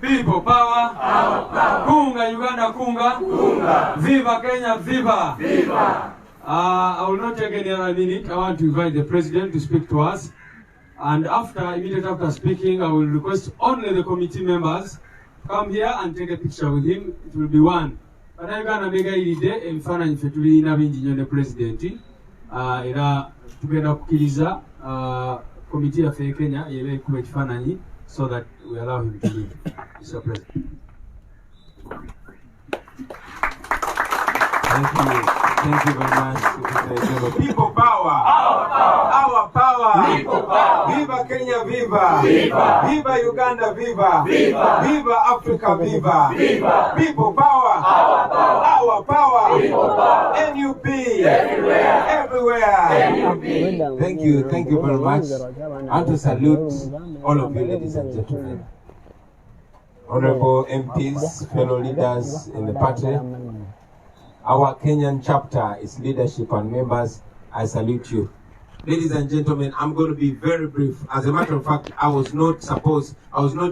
People power. Kunga Uganda, kunga. Viva Kenya, viva. I will not take any other minute. I want to invite the president to speak to us. And immediately after speaking, I will request only the committee members come here and take a picture with him. It will be one. But I'm going to make a idea in front of the president. Ira tugenda kukiriza committee ya Kenya yele kuba kifananyi so that we allow him to leave. Mr. President. Thank you very much. People power. Our power. People power. Viva Kenya, viva. Viva Uganda, viva. Viva Africa, viva. People power. Our power. NUP. Everywhere. Thank you very much. I want to salute all of you, ladies and gentlemen. Honorable MPs, fellow leaders in the party. Our Kenyan chapter, its leadership and members, I salute you. Ladies and gentlemen, I'm going to be very brief. As a matter of fact, I was not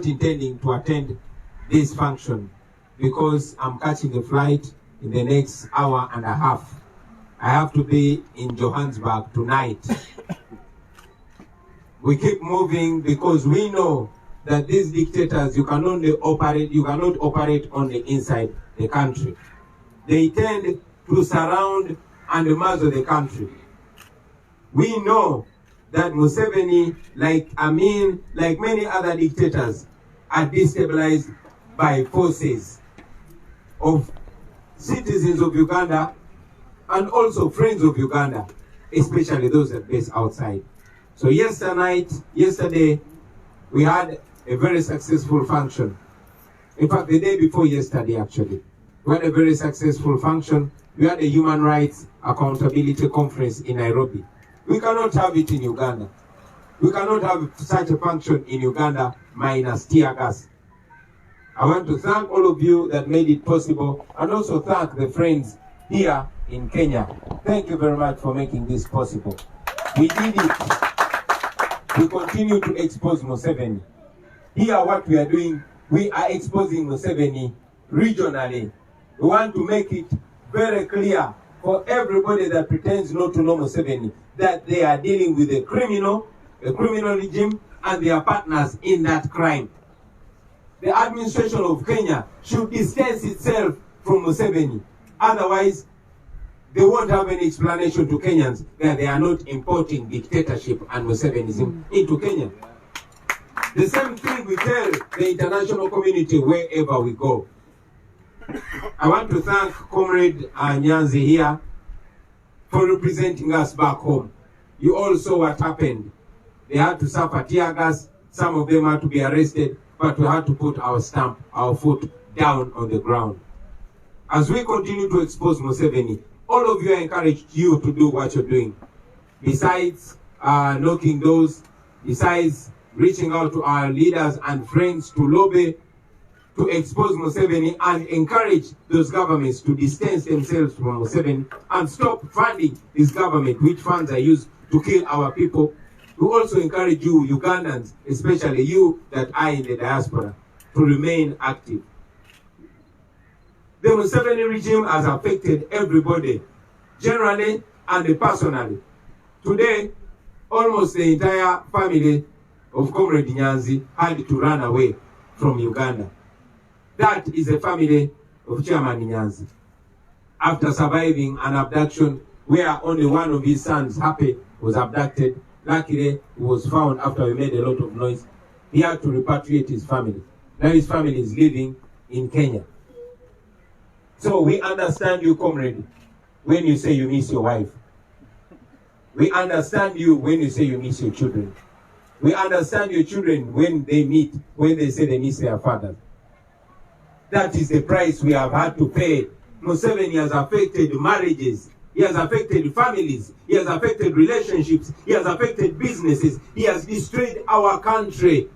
intending to attend this function because I'm catching a flight in the next hour and a half. I have to be in Johannesburg tonight. We keep moving because we know that these dictators, you cannot operate only inside the country. They tend to surround and muzzle the country. We know that Museveni, like many other dictators, are destabilized by forces of citizens of Uganda and also friends of Uganda, especially those that are based outside. So yesterday, we had a very successful function. In fact, the day before yesterday, actually. We had a very successful function. We had a human rights accountability conference in Nairobi. We cannot have it in Uganda. We cannot have such a function in Uganda minus tear gas. I want to thank all of you that made it possible and also thank the friends here in Kenya. Thank you very much for making this possible. We did it. We continue to expose Museveni. Here what we are doing, we are exposing Museveni regionally. We want to make it very clear for everybody that pretends not to know Museveni that they are dealing with a criminal regime, and their partners in that crime. The administration of Kenya should distance itself from Museveni. Otherwise, they won't have any explanation to Kenyans that they are not importing dictatorship and Musevenism into Kenya. The same thing we tell the international community wherever we go. I want to thank Comrade Nyanzi here for representing us back home. You all saw what happened. They had to suffer tear gas. Some of them had to be arrested, but we had to put our stamp, our foot down on the ground. As we continue to expose Museveni, all of you are encouraged you to do what you're doing. Besides knocking doors, besides reaching out to our leaders and friends to lobby, to expose Museveni and encourage those governments to distance themselves from Museveni and stop funding this government, which funds are used to kill our people. We also encourage you, Ugandans, especially you that are in the diaspora, to remain active. The Museveni regime has affected everybody, generally and personally. Today, almost the entire family of Comrade Nyanzi had to run away from Uganda. That is the family of Chairman Nyanzi. After surviving an abduction where only one of his sons, Happy, was abducted, luckily he was found after we made a lot of noise. He had to repatriate his family. Now his family is living in Kenya. So we understand you, comrade, when you say you miss your wife. We understand you when you say you miss your children. We understand your children when they say they miss their fathers. That is the price we have had to pay. Museveni has affected marriages. He has affected families. He has affected relationships. He has affected businesses. He has destroyed our country.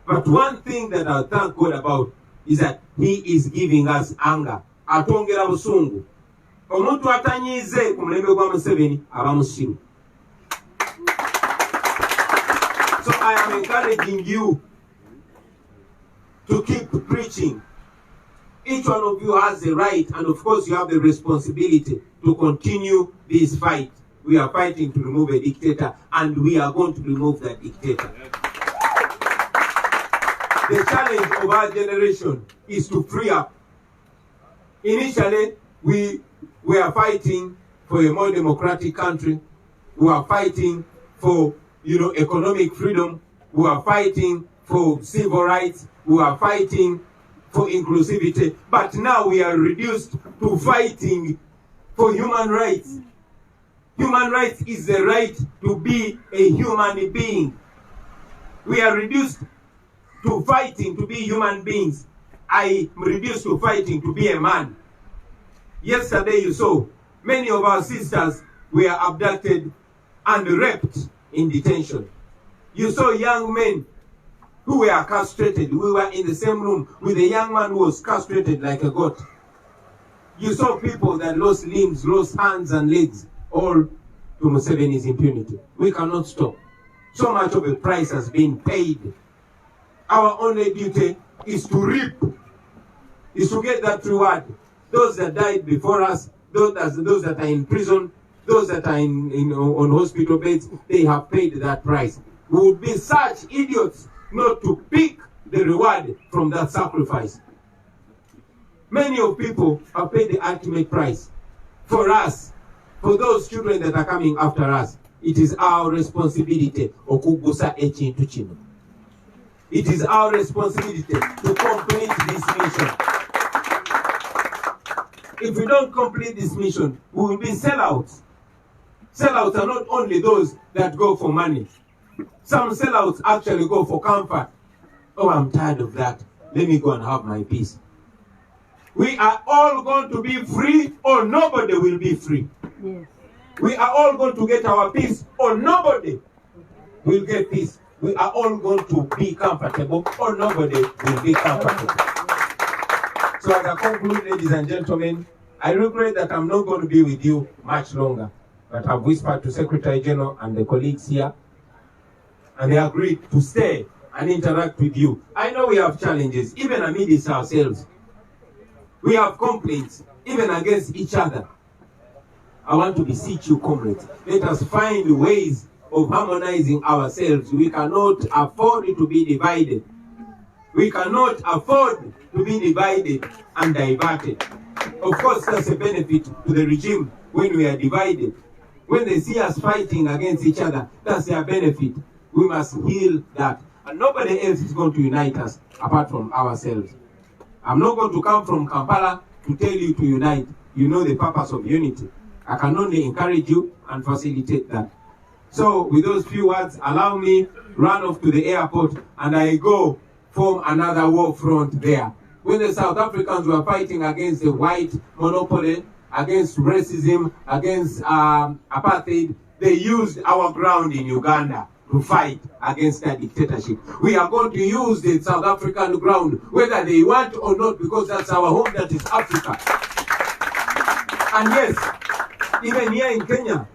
But one thing that I thank God about is that He is giving us anger. Atongera busungu. Omuntu atanyize ku mulembe gwa Museveni aba musiru. So I am encouraging you to keep preaching. Each one of you has the right, and of course you have the responsibility to continue this fight. We are fighting to remove a dictator, and we are going to remove that dictator. The challenge of our generation is to free up. Initially, we are fighting for a more democratic country. We are fighting for, economic freedom. We are fighting for civil rights. We are fighting for inclusivity. But now we are reduced to fighting for human rights. Human rights is the right to be a human being. We are reduced to fighting to be human beings. I am reduced to fighting to be a man. Yesterday you saw many of our sisters were abducted and raped in detention. You saw young men who were castrated. We were in the same room with a young man who was castrated like a goat. You saw people that lost limbs, lost hands and legs, all to Museveni's impunity. We cannot stop. So much of a price has been paid. Our only duty is to reap, is to get that reward. Those that died before us, those that are in prison, those that are on hospital beds, they have paid that price. We would be such idiots not to pick the reward from that sacrifice. Many of people have paid the ultimate price. For us, for those children that are coming after us, it is our responsibility okugusa ekintu kino. It is our responsibility to complete this mission. If we don't complete this mission, we will be sellouts. Sellouts are not only those that go for money. Some sellouts actually go for comfort. Oh, I'm tired of that. Let me go and have my peace. We are all going to be free, or nobody will be free. Yes. We are all going to get our peace, or nobody will get peace. We are all going to be comfortable, or nobody will be comfortable. So as I conclude, ladies and gentlemen, I regret that I'm not going to be with you much longer. But I've whispered to Secretary General and the colleagues here, and they agreed to stay and interact with you. I know we have challenges, even amidst ourselves. We have complaints, even against each other. I want to beseech you, comrades, let us find ways of harmonizing ourselves. We cannot afford to be divided. We cannot afford to be divided and diverted. Of course, that's a benefit to the regime when we are divided. When they see us fighting against each other, that's their benefit. We must heal that. And nobody else is going to unite us apart from ourselves. I'm not going to come from Kampala to tell you to unite. You know the purpose of unity. I can only encourage you and facilitate that. So with those few words, allow me run off to the airport and I go form another war front there. When the South Africans were fighting against the white monopoly, against racism, against apartheid, they used our ground in Uganda to fight against that dictatorship. We are going to use the South African ground, whether they want or not, because that's our home, that is Africa. And yes, even here in Kenya,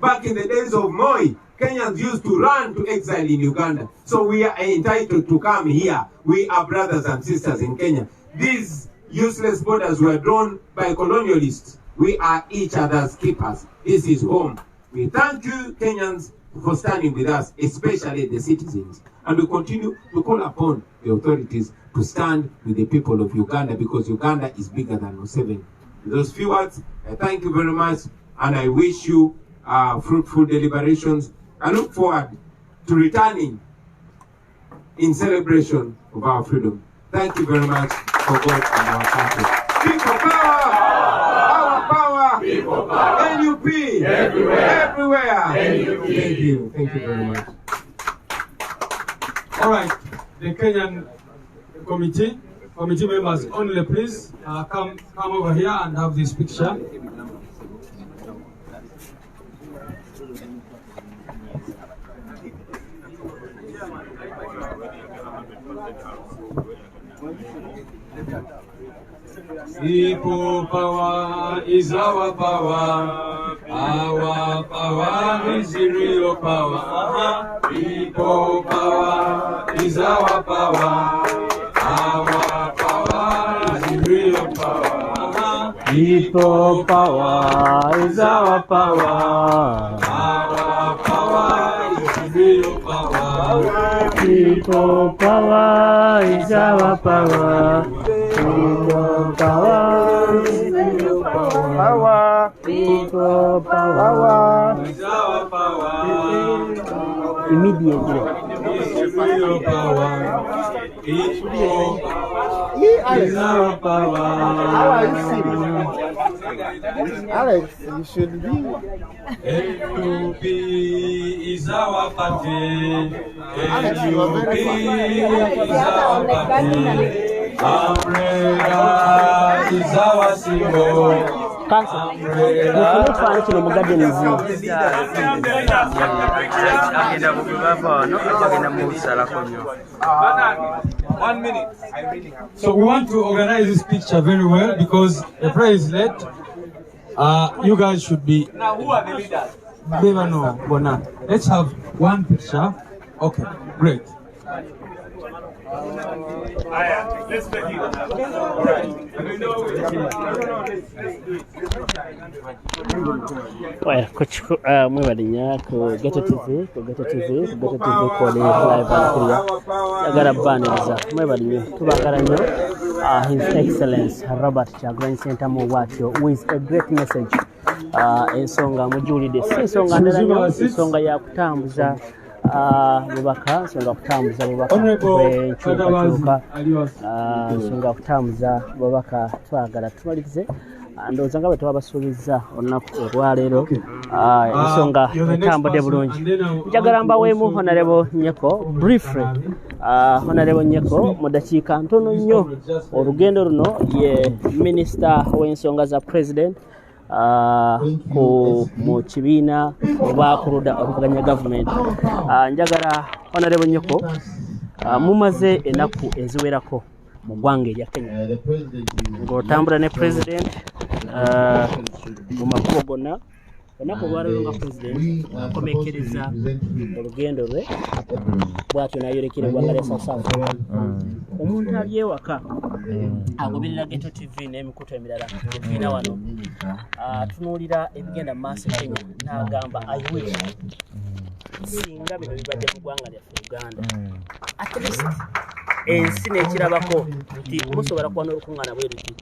back in the days of Moi, Kenyans used to run to exile in Uganda. So we are entitled to come here. We are brothers and sisters in Kenya. These useless borders were drawn by colonialists. We are each other's keepers. This is home. We thank you, Kenyans, for standing with us, especially the citizens. And we continue to call upon the authorities to stand with the people of Uganda, because Uganda is bigger than Museveni. With those few words, I thank you very much, and I wish you fruitful deliberations. I look forward to returning in celebration of our freedom. Thank you very much for God and our country. People power! Our power! People power! NUP! Everywhere! Everywhere! NUP! Thank you. Thank you very much. All right. The Kenyan committee members only, please come over here and have this picture. People power is our power. Our power is the real power. People power is our power. Our People power is our power. Our power is real power. People power is our power. People power is real power. People power Is our power. immediately. Is real power. People is our power. How are you feeling? Alex, you should be. NUP is our party. Alex, you are NUP very is our party. Umbrella is our symbol. Kansa, mufune ekifaananyi kino mugadde muzimu. Agenda kugibava wano agenda mu bisalako nnyo. 1 minute. So we want to organize this picture very well because the prayer is late. You guys should be. Now, who are the leaders? Beba no, Bona. Let's have one picture. Okay, great. Let's make it. All right. Well, Coach, mwebalinya ku Geto TV, kwa live kulia. Yagala baniriza. Mwebalinya tubagala nnyo. His Excellence Robert Kyagulanyi Ssentamu Bwatyo with a great message. Ensonga mujulide. Si nsonga ndala nnyo, ensonga ya kutambuza bubaka, nsonga kutambuza bubaka enkyukakyuka, nsonga kutambuza bubaka twagala tumalirize. Ndowooza nga bwe twabasuubiza olunaku olwaleero ensonga etambudde bulungi. Njagala mbaweemu Honorable Nyeko briefly, Honorable Nyeko mu dakiika ntono nnyo. Olugendo luno ye minisita w'ensonga za president mu kibiina oba ku ludda oluvuganya gavumenti. Njagala Honorable Nyeko, mumaze ennaku eziwerako mu ggwanga erya Kenya ng'otambula ne president mu makubo gonna. Olunaku olwaleero nga president akomekereza olugendo lwe bw'atyo n'ayolekera eggwanga lya South Africa. Omuntu ali ewaka agoberera Geto TV n'emikutu emirala etuina wano tunuulira ebigenda mu maaso Kenya n'agamba I wish singa bino bibadde mu ggwanga lyaffe Uganda, at least ensi n'ekirabako nti musobola kuba n'olukuŋŋaana bwe luti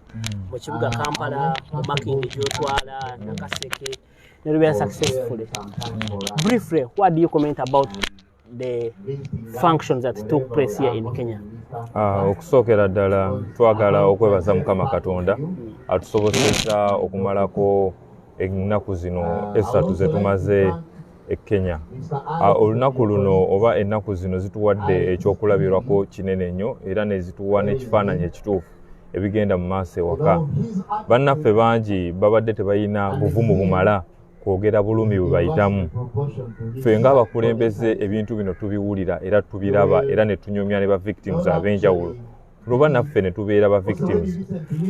mu kibuga Kampala, mu Makindye gy'otwala, Nakaseke, ne lubeera successfully. Briefly, what do you comment about the functions that took place here in Kenya? Okusookera ddala twagala okwebaza Mukama Katonda atusobozesa okumalako ennaku zino esatu ze tumaze e Kenya. Olunaku luno oba ennaku zino zituwadde ekyokulabirwako kinene nnyo era ne zituwa n'ekifaananyi ekituufu ebigenda mu maaso ewaka. Bannaffe bangi babadde tebalina buvumu bumala kwogera bulumi bwe bayitamu. Ffe ng'abakulembeze ebintu bino tubiwulira era tubiraba era ne tunyumya ne ba victims ab'enjawulo. Luba naffe ne tubeera ba victims.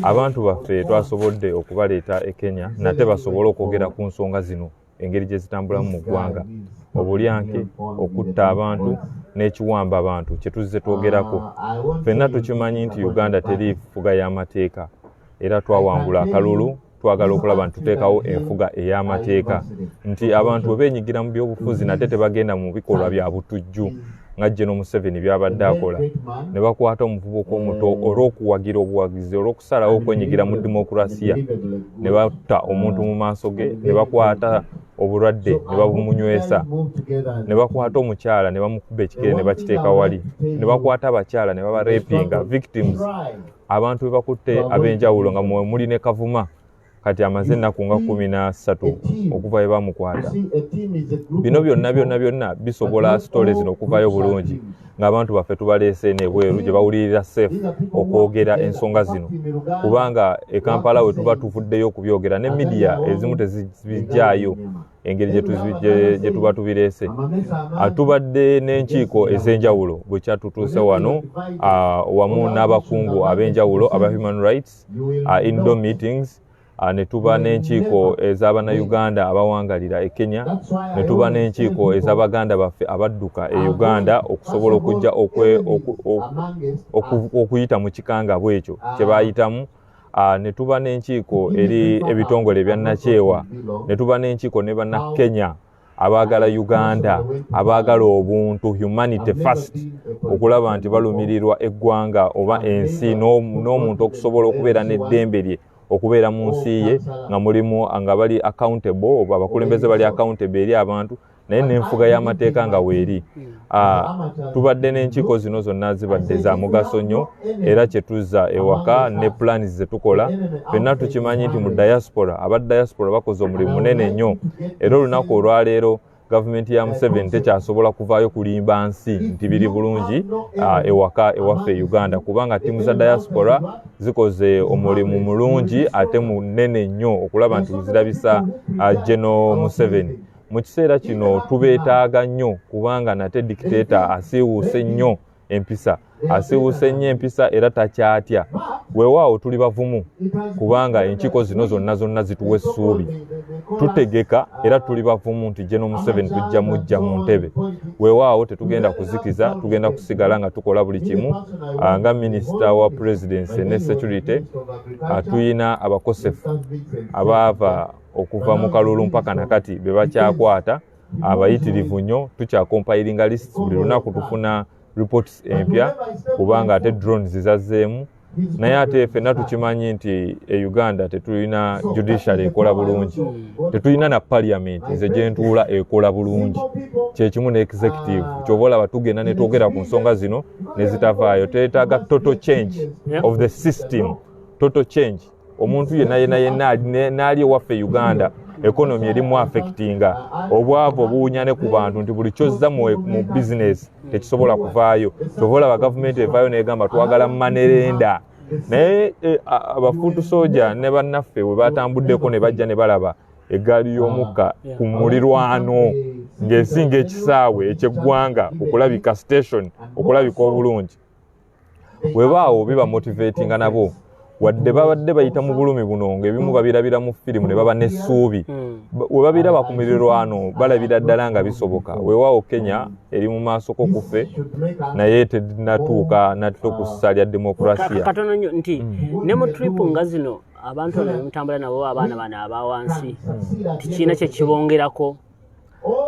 Abantu baffe twasobodde okubaleeta e Kenya nate basobole okwogera ku nsonga zino engeri gye zitambulamu mu ggwanga. Obulyanke, okutta abantu n'ekiwamba abantu kye tuzze twogerako. Ffenna tukimanyi nti Uganda teri fuga y'amateeka era twawangula akalulu. Twagala okulaba nti tuteekawo enfuga ey'amateeka nti abantu bwe beenyigira mu byobufuzi nate tebagenda mu bikolwa bya butujju nga General Museveni by'abadde akola, ne bakwata omuvubuka omuto olw'okuwagira obuwagizi olw'okusalawo okwenyigira mu demokulasiya, ne batta omuntu mu maaso ge, ne bakwata obulwadde ne babumunywesa, ne bakwata omukyala ne bamukuba ekikere ne bakiteeka wali, ne bakwata abakyala ne babarepinga victims. Abantu be bakutte ab'enjawulo nga muli ne Kavuma kati amaze ennaku nga 13 okuva we bamukwata. Bino byonna bisobola sitole zino okuvayo bulungi ng'abantu baffe tubaleese n'ebweru gye bawulirira safe okwogera ensonga zino, kubanga e Kampala we tuba tuvuddeyo okubyogera ne media ezimu tezibijjaayo engeri gye tuba tubireese. Tubadde n'enkiiko ez'enjawulo bwe kyatutuuse wano wamu n'abakungu ab'enjawulo aba human rights indoor meetings. Ne tuba n'enkiiko ez'Abannayuganda abawangalira e Kenya, ne tuba n'enkiiko ez'Abaganda baffe abadduka e Uganda okusobola okujja okuyita mu kikanga bwekyo kye baayitamu ne tuba n'enkiiko eri ebitongole ebya nakyewa, ne tuba n'enkiiko ne bannakenya abaagala Uganda, abaagala obuntu, humanity first, okulaba nti balumirirwa eggwanga oba ensi n'omuntu okusobola okubeera n'eddembe lye okubeera mu nsi ye nga mulimu nga bali accountable oba abakulembeze bali accountable eri abantu naye n'enfuga y'amateeka nga weeri. Tubadde n'enkiiko zino zonna zibadde za mugaso nnyo era kyetuzza ewaka ne plans zetukola. Ffenna tukimanyi nti mu diaspora aba diaspora bakoze omulimu munene nnyo era olunaku olwaleero gavumenti ya Museveni tekyasobola kuvaayo kulimba nsi nti biri bulungi ewaka ewaffe Uganda kubanga ttiimu za diaspora zikoze omulimu mulungi ate munene nnyo okulaba nti zirabisa General Museveni. Mu kiseera kino tubeetaaga nnyo kubanga nate dictator asiiwuuse nnyo empisa, asiiwuuse nnyo empisa era takyatya. Weewaawo tuli bavumu kubanga enkiiko zino zonna zituwa essuubi. Tutegeka era tuli bavumu nti General Museveni tujja mujja mu ntebe. Weewaawo tetugenda kuzikiza, tugenda kusigala nga tukola buli kimu. Nga Minister wa Presidency ne Security tuyina abakosefu abaava okuva mu kalulu mpaka nakati be bakyakwata abayitirivu nnyo. Tukyakompilinga lists buli lunaku tufuna reports empya kubanga ate drones zizazzeemu. Naye ate ffenna tukimanyi nti Uganda tetulina judiciary ekola bulungi, tetulina na parliament nze gye ntuula ekola bulungi, kyekimu ne executive. Kyova olaba tugenda ne twogera ku nsonga zino ne zitavaayo. Twetaaga total change of the system, total change. Omuntu yenna n'ali ewaffe Uganda economy erimu affectinga obwavu obuwunya ne ku bantu nti buli kyozza mu business tekisobola kuvaayo. Kyova olaba gavumenti evaayo n'egamba twagala manerenda. Naye abafuutu soja ne bannaffe bwe batambuddeko ne bajja ne balaba eggaali y'omukka ku mulirwano ng'esinga ekisaawe eky'eggwanga okulabika station okulabika obulungi, weebaawo biba motivatinga nabo wadde babadde bayita mu bulumi buno ng'ebimu babirabira mu firimu ne baba n'essuubi. We babiraba ku mirirwano balabira ddala nga bisoboka. Weewaawo Kenya eri mu maaso ko kufe naye tennatuuka natto ku ssa lya demokrasiya. Katono nnyo nti ne mu trip nga zino abantu bamutambula nabo abaana bano abawansi tikiina kye kibongerako.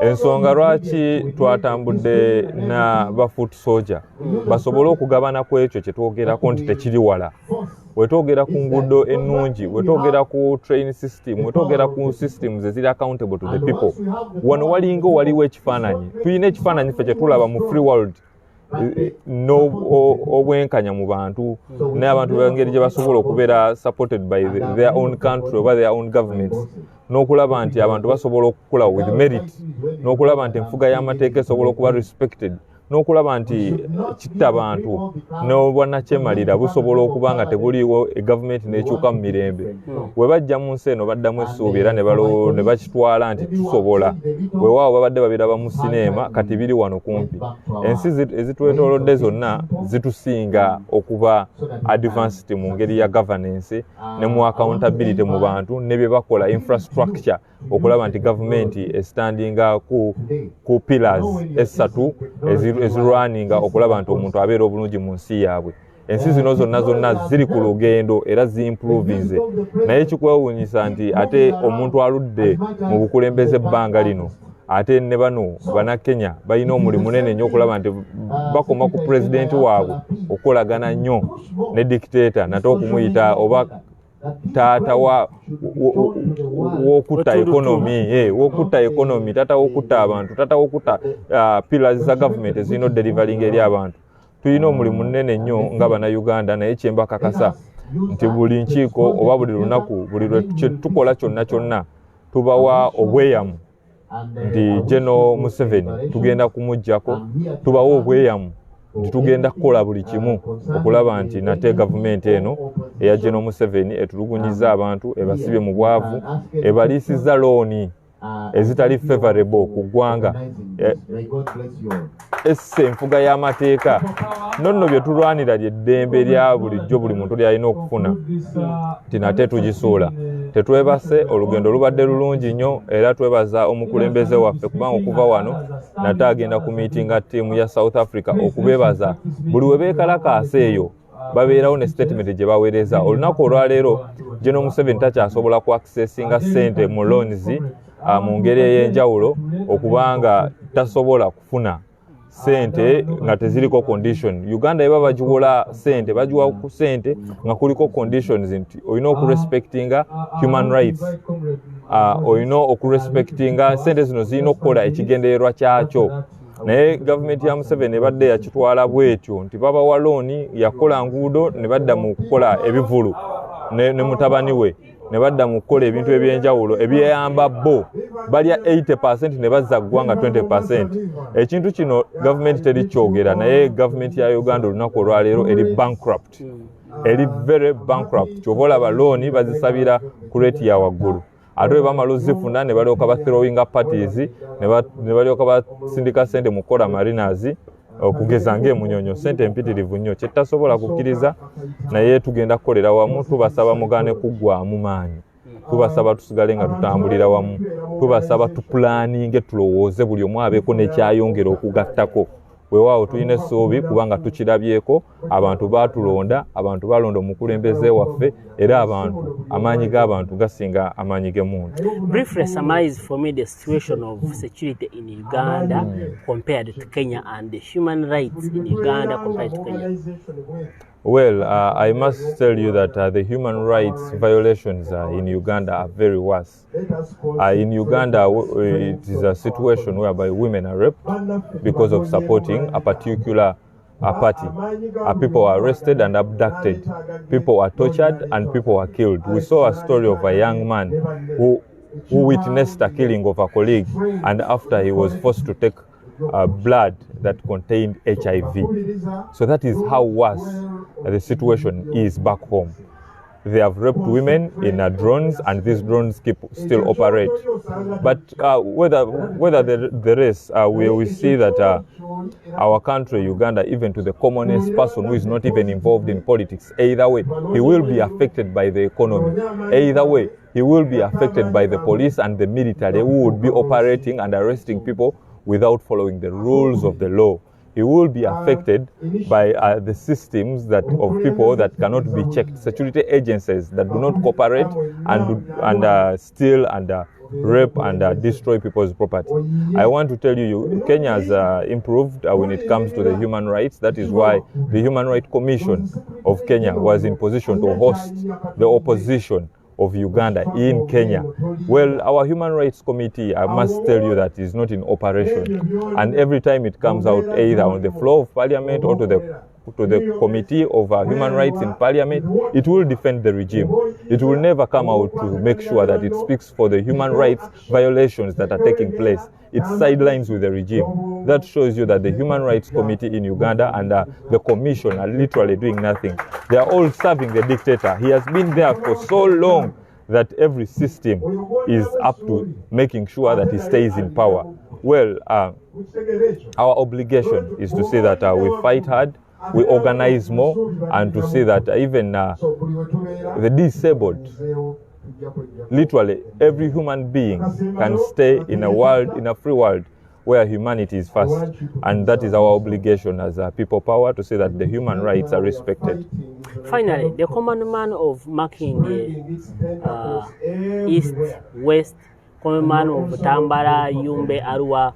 Ensonga lwaki twatambudde na bafoot soldier basobole okugabana ku ekyo kye twogerako nti tekiri wala. Wetwogera ku nguudo ennungi, wetwogera ku train system, wetwogera ku systems eziri accountable to the people, wano walinga waliwo ekifaananyi. Tulina ekifaananyi ffe kye tulaba mu free world obwenkanya mu bantu n'abantu b'engeri gye basobola okubeera supported by their own country oba their own governments, n'okulaba nti abantu basobola okukula with merit, n'okulaba nti enfuga y'amateeka esobola okuba respected, n'okulaba nti kitta abantu n'obwannakyemalira busobola okuba nga tebuliiwo egavumenti n'ekyuka mu mirembe. Bwe bajja mu nsi eno baddamu essuubi era ne bakitwala nti tusobola. Weewaawo babadde babiraba mu sineema kati biri wano kumpi. Ensi ezitwetoolodde zonna zitusinga okuba advanced mu ngeri ya governance ne mu accountability mu bantu ne bye bakola infrastructure okulaba nti gavumenti estandinga ku pillars essatu ezirwaninga okulaba nti omuntu abeera obulungi mu nsi yaabwe. Ensi zino zonna ziri ku lugendo era ziimprovinze. Naye kikwewuunyisa nti ate omuntu aludde mu bukulembeze ebbanga lino ate ne bano Bannakenya balina omulimu munene nnyo okulaba nti bakoma ku pulezidenti waabwe okolagana nnyo ne dictator nate okumuyita oba taata wokutta economy, wokutta economy, taata wokutta abantu, taata wokutta pillars za government ezirina delivering eri abantu. Tulina omulimu munene nnyo nga Bannayuganda naye kye mbakakasa nti buli nkiiko oba buli lunaku buli lwe tukola kyonna tubawa obweyamu nti General Museveni tugenda kumuggyako, tubawa obweyamu nti tugenda kukola buli kimu okulaba nti nate gavumenti eno eya General Museveni etulugunyiza abantu, ebasibye mu bwavu, ebaliisizza looni ezitali favorable ku ggwanga, esse enfuga y'amateeka. Nonno bye tulwanira ly'eddembe lya bulijjo buli muntu ly'alina okufuna nti nate tugisuula. Tetwebase, olugendo lubadde lulungi nnyo era twebaza omukulembeze waffe kubanga okuva wano nate agenda ku meetinga ttiimu ya South Africa okubeebaza buli we beekalakaasa eyo babeerawo ne statement gye baweereza. Olunaku olwaleero General Museveni takyasobola ku accessinga ssente mu loans mu ngeri ey'enjawulo okubanga tasobola kufuna sente nga teziriko condition. Uganda eba bagiwola sente bagiwa ku sente nga kuliko conditions nti olina okurespectinga human rights, olina okurespectinga sente zino zirina okukola ekigendererwa kyakyo. Naye gavumenti ya Museveni ebadde yakitwala bwetyo nti babawa looni yakola nguudo ne badda mu kukola ebivulu ne mutabani we ne badda mu kukola ebintu ebyenjawulo ebyeyamba bo balya 80% ne bazza ggwanga 20%. Ekintu kino gavumenti terikyogera, naye gavumenti ya Uganda olunaku olwaleero eri bankrupt, eri very bankrupt. Kyova olaba looni bazisabira ku rate ya waggulu, ate bwe bamala ozifuna ne balyoka bathrowinga parties ne balyoka basindika sente mu kukola marinas okugeza ng'emunyonyo, sente empitirivu nnyo. Kyetasobola kukkiriza, naye tugenda kukolera wamu. Tubasaba mugaane kuggwaamu maanyi, tubasaba tusigale nga tutambulira wamu, tubasaba tupulaninge, tulowooze, buli omu abeeko nekyayongera okugattako. Weewaawo tulina essuubi kubanga tukirabyeko, abantu baatulonda, abantu balonda omukulembeze waffe, era abantu amaanyi g'abantu gasinga amaanyi g'emuntu. Briefly summarize for me the situation of security in Uganda compared to Kenya and the human rights in Uganda compared to Kenya. Well, I must tell you that the human rights violations in Uganda are very worse. In Uganda, it is a situation whereby women are raped because of supporting a particular party. People are arrested and abducted. People are tortured and people are killed. We saw a story of a young man who witnessed a killing of a colleague, and after he was forced to take blood that contained HIV. So that is how worse the situation is back home. They have raped women in drones, and these drones still operate. But whether the rest, we see that our country, Uganda, even to the commonest person who is not even involved in politics, either way, he will be affected by the economy. Either way, he will be affected by the police and the military who would be operating and arresting people without following the rules of the law. He will be affected by the systems of people that cannot be checked, security agencies that do not cooperate and steal and rape and destroy people's property. I want to tell you, Kenya has improved when it comes to the human rights. That is why the Human Rights Commission of Kenya was in position to host the opposition of Uganda in Kenya. Well, our Human Rights Committee, I must tell you, that is not in operation. And every time it comes out either on the floor of Parliament or to the Committee of Human Rights in Parliament, it will defend the regime. It will never come out to make sure that it speaks for the human rights violations that are taking place. It sidelines with the regime. That shows you that the Human Rights Committee in Uganda and the Commission are literally doing nothing. They are all serving the dictator. He has been there for so long that every system is up to making sure that he stays in power. Well, our obligation is to see that we fight hard, we organize more, and to see that even the disabled, literally every human being can stay in a free world where humanity is first. And that is our obligation as a people power, to say that the human rights are respected. Finally, the common man of Makindye, East, West, common man of Tambara, Yumbe, Arua,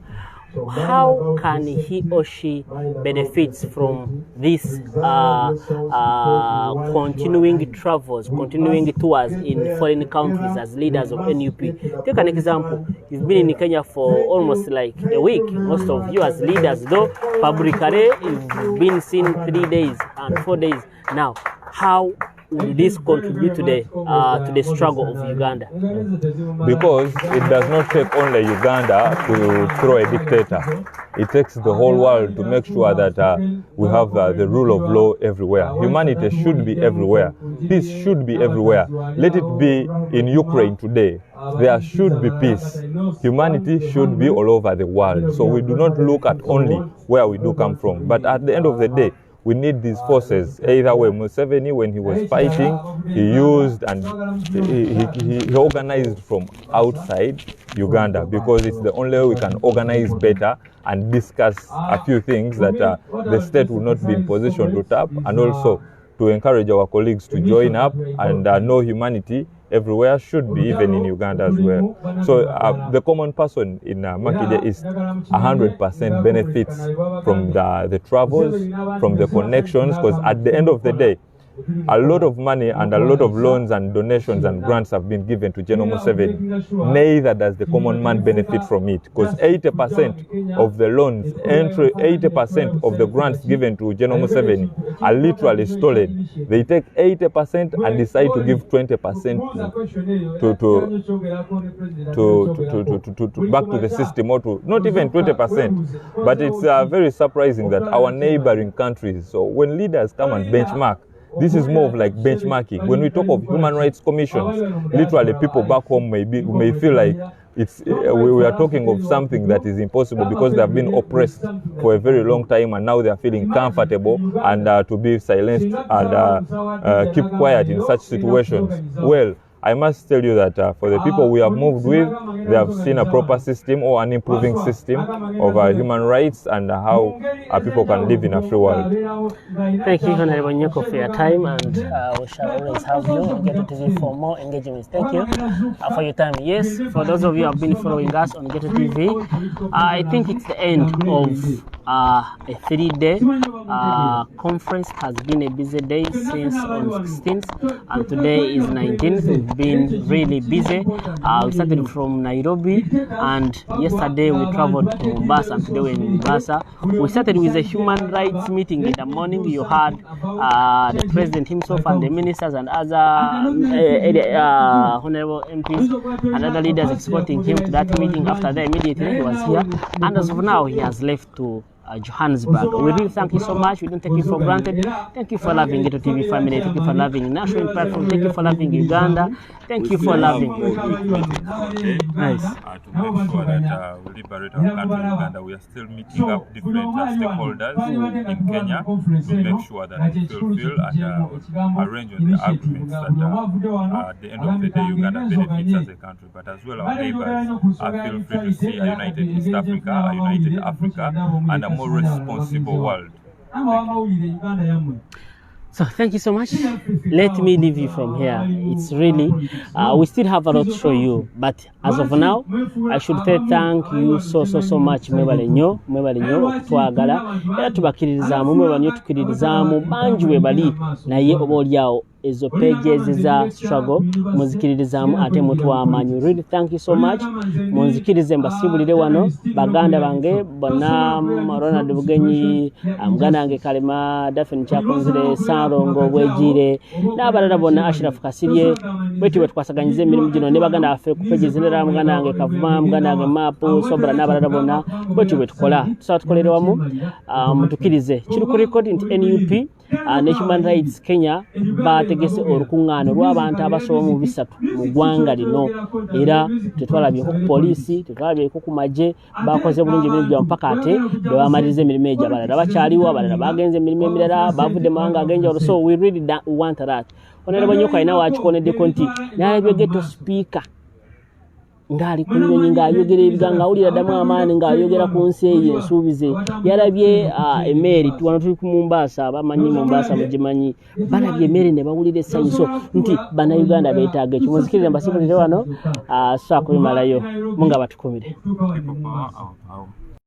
how can he or she benefits from this continuing travels, continuing tours in foreign countries as leaders of NUP? Take an example. You've been in Kenya for almost like a week. Most of you as leaders, though, publicly, you've been seen 3 days and 4 days. Now, how will this contribute to the struggle of Uganda? Because it does not take only Uganda to throw a dictator. It takes the whole world to make sure that we have the rule of law everywhere. Humanity should be everywhere. Peace should be everywhere. Let it be in Ukraine today. There should be peace. Humanity should be all over the world. So we do not look at only where we do come from. But at the end of the day, we need these forces. Either way, Museveni, when he was fighting, he used and he organized from outside Uganda, because it's the only way we can organize better and discuss a few things that the state will not be in position to tap, and also to encourage our colleagues to join up and know humanity everywhere should be, even in Uganda as well. So the common person in Makindye East 100% benefits from the travels, from the connections, because at the end of the day, a lot of money and a lot of loans and donations and grants have been given to General Museveni. Neither does the common man benefit from it, because 80% of the loans, 80% of the grants given to General Museveni are literally stolen. They take 80% and decide to give 20% back to the system, or to not even 20%. But it's very surprising that our neighboring countries, so when leaders come and benchmark, this is more of like benchmarking. When we talk of human rights commissions, literally people back home may feel like we are talking of something that is impossible because they have been oppressed for a very long time, and now they are feeling comfortable and to be silenced and keep quiet in such situations. Well, I must tell you that for the people we have moved with, they have seen a proper system or an improving system of human rights and how people can live in a free world. Thank you, Honorable Nyoko, for your time, and we shall always have you on Ghetto TV for more engagements. Thank you for your time. Yes, for those of you who have been following us on Ghetto TV, I think it's the end of a 3-day conference. Has been a busy day since on 16th, and today is 19th. We've been really busy. We started from Nairobi, and yesterday we traveled to Mombasa, and today we're in Mombasa. We started with a human rights meeting in the morning. You had the president himself and the ministers and other honorable MPs and other leaders escorting him to that meeting. After that, immediately he was here, and as of now he has left to Johannesburg. We really thank you so much. We don't take it for granted. Thank you for loving Ghetto TV family. Thank you for loving National Platform. Thank you for loving Uganda. Thank you for loving. Nice. To make sure that we liberate our country, Uganda. We are still meeting up different stakeholders in Kenya to make sure that we fulfill and arrange on the agreements that at the end of the day, Uganda benefits as a country, but as well our neighbors feel free to see a united East Africa, a united Africa, and a more responsible world. So thank you so much. Let me leave you from here. It's really, we still have a lot to show you, but as of now, I should say thank you so much. Mwebale nyo okutwagala era tubakiririzamu, mwebale nyo tukiririzamu banji webali naye oboli yao ezo pages za struggle muzikiririzamu ate mutwamanyi. Really thank you so much. Munzikirize mbasibulire wano baganda bange bonna Ronald Bugenyi, muganda wange Kalema, Daphne Chakonzire, Sarongo Bwejire n'abalala bonna, Ashraf Kasirye, bwetu betwasaganyize emirimu gino ne baganda baffe ku pages nera muganda wange Kavuma, muganda wange Mapu, Sobra n'abalala bonna bwetu betukola tusaba tukolere wamu. Mutukirize kiri ku record nti NUP ne Human Rights Kenya bategese olukungaano lw'abantu abasoba mu 3 mu ggwanga lino, era tetwalabyeko ku poliisi, tetwalabyeko ku magye, bakoze bulungi emirimu gyabwe mpaka ate bebamaliriza emirimu egyo. Abalala bakyaliwo, abalala bagenze emirimu emirala, bavudde mawanga ag'enjawulo. So we really want that. Honorable Nyoka alina wakikoneddeko nti n'alabye ghetto speaker ngali kunyonyi ng'ayogera ebiganga, awulira ddamu amaani ng'ayogera ku nsi eyo ensuubize. Yalabye emmeri wano tuli ku Mombasa, bamanyi Mombasa mugimanyi, balabye emmeri ne bawulira essanyu. So nti bannayuganda beetaaga ekyo. Muzikirire mbasibulire wano, so akubimalayo munga batukumire.